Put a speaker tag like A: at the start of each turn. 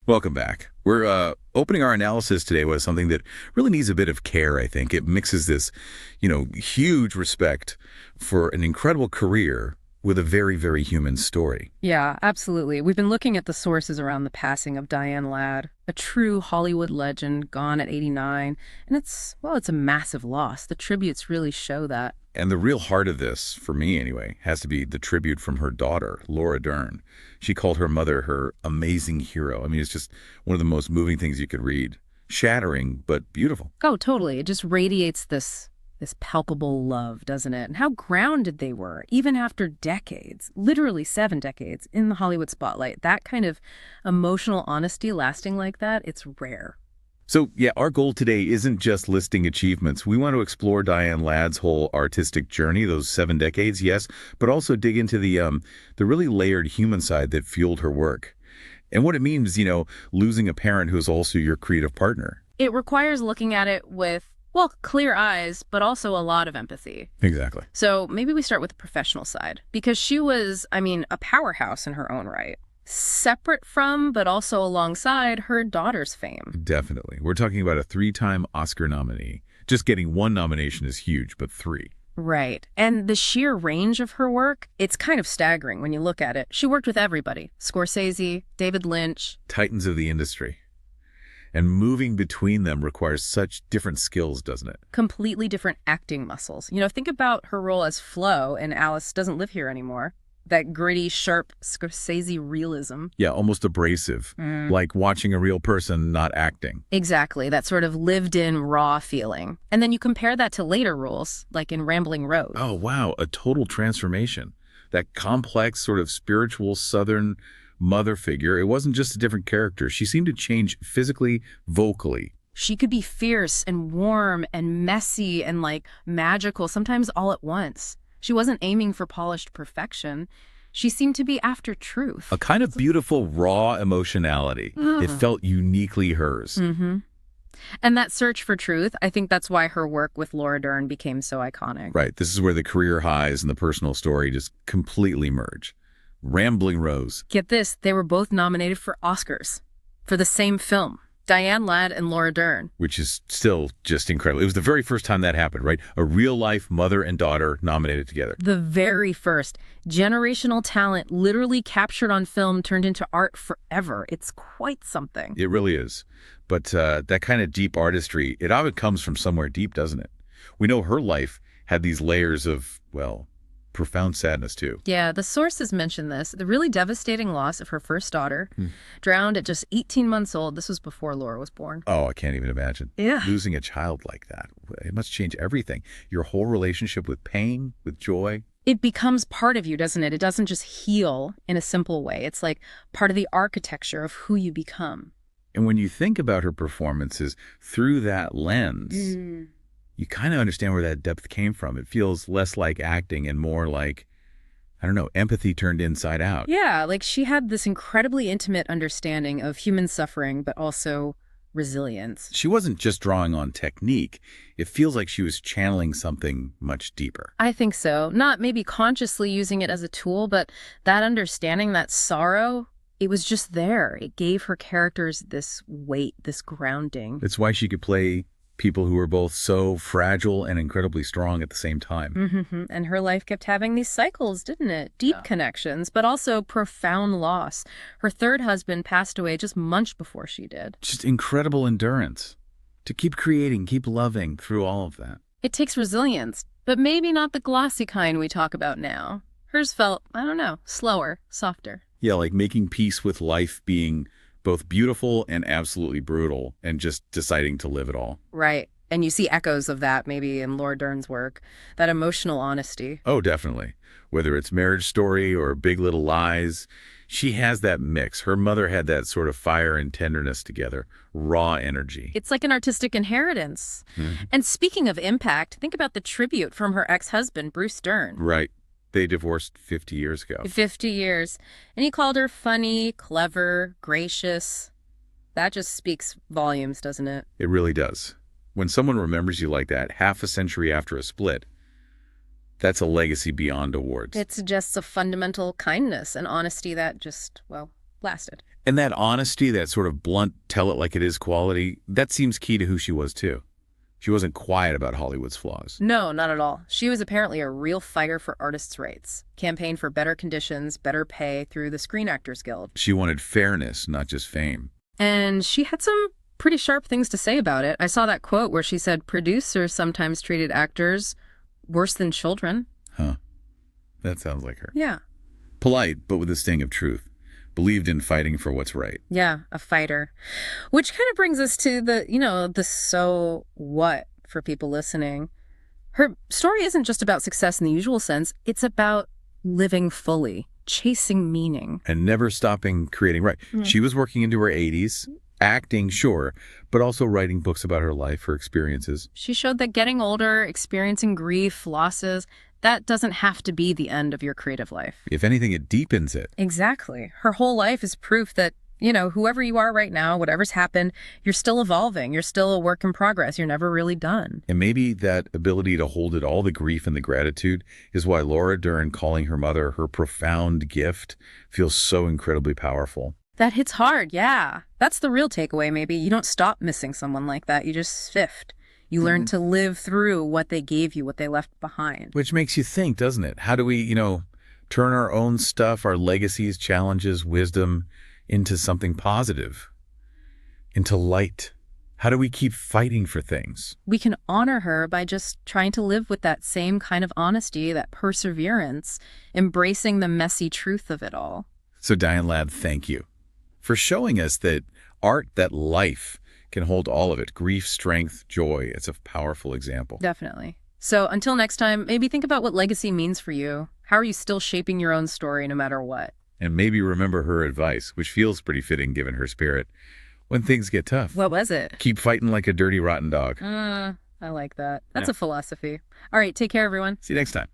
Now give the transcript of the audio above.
A: Welcome back. We're opening our analysis today with something that really needs a bit of care, I think. It mixes this, huge respect for an incredible career with a very, very human story.
B: Yeah, absolutely. We've been looking at the sources around the passing of Diane Ladd, a true Hollywood legend, gone at 89. And it's a massive loss. The tributes really show that.
A: And the real heart of this, for me anyway, has to be the tribute from her daughter, Laura Dern. She called her mother her amazing hero. I mean, it's just one of the most moving things you could read. Shattering, but beautiful.
B: Oh, totally. It just radiates this palpable love, doesn't it? And how grounded they were, even after decades, literally 7 decades, in the Hollywood spotlight. That kind of emotional honesty lasting like that, it's rare.
A: So, yeah, our goal today isn't just listing achievements. We want to explore Diane Ladd's whole artistic journey, those 7 decades, yes, but also dig into the really layered human side that fueled her work. And what it means, losing a parent who is also your creative partner.
B: It requires looking at it with, clear eyes, but also a lot of empathy.
A: Exactly.
B: So maybe we start with the professional side, because she was, a powerhouse in her own right. Separate from, but also alongside, her daughter's fame.
A: Definitely. We're talking about a 3-time Oscar nominee. Just getting 1 nomination is huge, but 3.
B: Right. And the sheer range of her work, it's kind of staggering when you look at it. She worked with everybody. Scorsese, David Lynch.
A: Titans of the industry. And moving between them requires such different skills, doesn't it?
B: Completely different acting muscles. Think about her role as Flo in Alice Doesn't Live Here Anymore. That gritty, sharp Scorsese realism.
A: Yeah, almost abrasive, like watching a real person, not acting.
B: Exactly, that sort of lived-in, raw feeling. And then you compare that to later roles, like in Rambling Rose.
A: Oh, wow, a total transformation. That complex, sort of spiritual Southern mother figure, it wasn't just a different character. She seemed to change physically, vocally.
B: She could be fierce and warm and messy and, magical, sometimes all at once. She wasn't aiming for polished perfection. She seemed to be after truth.
A: A kind of beautiful, raw emotionality. It felt uniquely hers.
B: Mm-hmm. And that search for truth, I think that's why her work with Laura Dern became so iconic.
A: Right. This is where the career highs and the personal story just completely merge. Rambling Rose.
B: Get this, they were both nominated for Oscars for the same film. Diane Ladd and Laura Dern.
A: Which is still just incredible. It was the very first time that happened, right? A real-life mother and daughter nominated together.
B: The very first. Generational talent literally captured on film turned into art forever. It's quite something.
A: It really is. But that kind of deep artistry, it often comes from somewhere deep, doesn't it? We know her life had these layers of, profound sadness, too.
B: Yeah, the sources mention this. The really devastating loss of her first daughter, drowned at just 18 months old. This was before Laura was born.
A: Oh, I can't even imagine.
B: Yeah.
A: Losing a child like that. It must change everything. Your whole relationship with pain, with joy.
B: It becomes part of you, doesn't it? It doesn't just heal in a simple way. It's like part of the architecture of who you become.
A: And when you think about her performances through that lens, you kind of understand where that depth came from. It feels less like acting and more like, empathy turned inside out.
B: Yeah, she had this incredibly intimate understanding of human suffering, but also resilience.
A: She wasn't just drawing on technique. It feels like she was channeling something much deeper.
B: I think so. Not maybe consciously using it as a tool, but that understanding, that sorrow, it was just there. It gave her characters this weight, this grounding.
A: It's why she could play people who were both so fragile and incredibly strong at the same time.
B: Mm-hmm. And her life kept having these cycles, didn't it? Deep connections, but also profound loss. Her third husband passed away just months before she did.
A: Just incredible endurance to keep creating, keep loving through all of that.
B: It takes resilience, but maybe not the glossy kind we talk about now. Hers felt, slower, softer.
A: Yeah, like making peace with life being both beautiful and absolutely brutal, and just deciding to live it all.
B: Right. And you see echoes of that maybe in Laura Dern's work, that emotional honesty.
A: Oh, definitely. Whether it's Marriage Story or Big Little Lies, she has that mix. Her mother had that sort of fire and tenderness together, raw energy.
B: It's like an artistic inheritance. And speaking of impact, think about the tribute from her ex-husband, Bruce Dern.
A: Right. They divorced 50 years ago.
B: 50 years. And he called her funny, clever, gracious. That just speaks volumes, doesn't it?
A: It really does. When someone remembers you like that, half a century after a split, that's a legacy beyond awards.
B: It suggests a fundamental kindness and honesty that just, lasted.
A: And that honesty, that sort of blunt, tell-it-like-it-is quality, that seems key to who she was, too. She wasn't quiet about Hollywood's flaws.
B: No, not at all. She was apparently a real fighter for artists' rights, campaigned for better conditions, better pay through the Screen Actors Guild.
A: She wanted fairness, not just fame.
B: And she had some pretty sharp things to say about it. I saw that quote where she said producers sometimes treated actors worse than children.
A: Huh. That sounds like her.
B: Yeah.
A: Polite, but with a sting of truth. Believed in fighting for what's right.
B: Yeah, a fighter. Which kind of brings us to the so what for people listening. Her story isn't just about success in the usual sense. It's about living fully, chasing meaning.
A: And never stopping creating. Right. She was working into her 80s, acting, sure, but also writing books about her life, her experiences.
B: She showed that getting older, experiencing grief, losses, that doesn't have to be the end of your creative life.
A: If anything, it deepens it.
B: Exactly. Her whole life is proof that, whoever you are right now, whatever's happened, you're still evolving. You're still a work in progress. You're never really done.
A: And maybe that ability to hold it, all the grief and the gratitude, is why Laura Dern calling her mother her profound gift feels so incredibly powerful.
B: That hits hard, yeah. That's the real takeaway, maybe. You don't stop missing someone like that. You just shift. You learn to live through what they gave you, what they left behind.
A: Which makes you think, doesn't it? How do we, turn our own stuff, our legacies, challenges, wisdom, into something positive, into light? How do we keep fighting for things?
B: We can honor her by just trying to live with that same kind of honesty, that perseverance, embracing the messy truth of it all.
A: So Diane Ladd, thank you for showing us that art, that life, can hold all of it. Grief, strength, joy. It's a powerful example.
B: Definitely. So until next time, maybe think about what legacy means for you. How are you still shaping your own story no matter what?
A: And maybe remember her advice, which feels pretty fitting given her spirit. When things get tough.
B: What was it?
A: Keep fighting like a dirty, rotten dog.
B: I like that. That's a philosophy. All right, take care, everyone.
A: See you next time.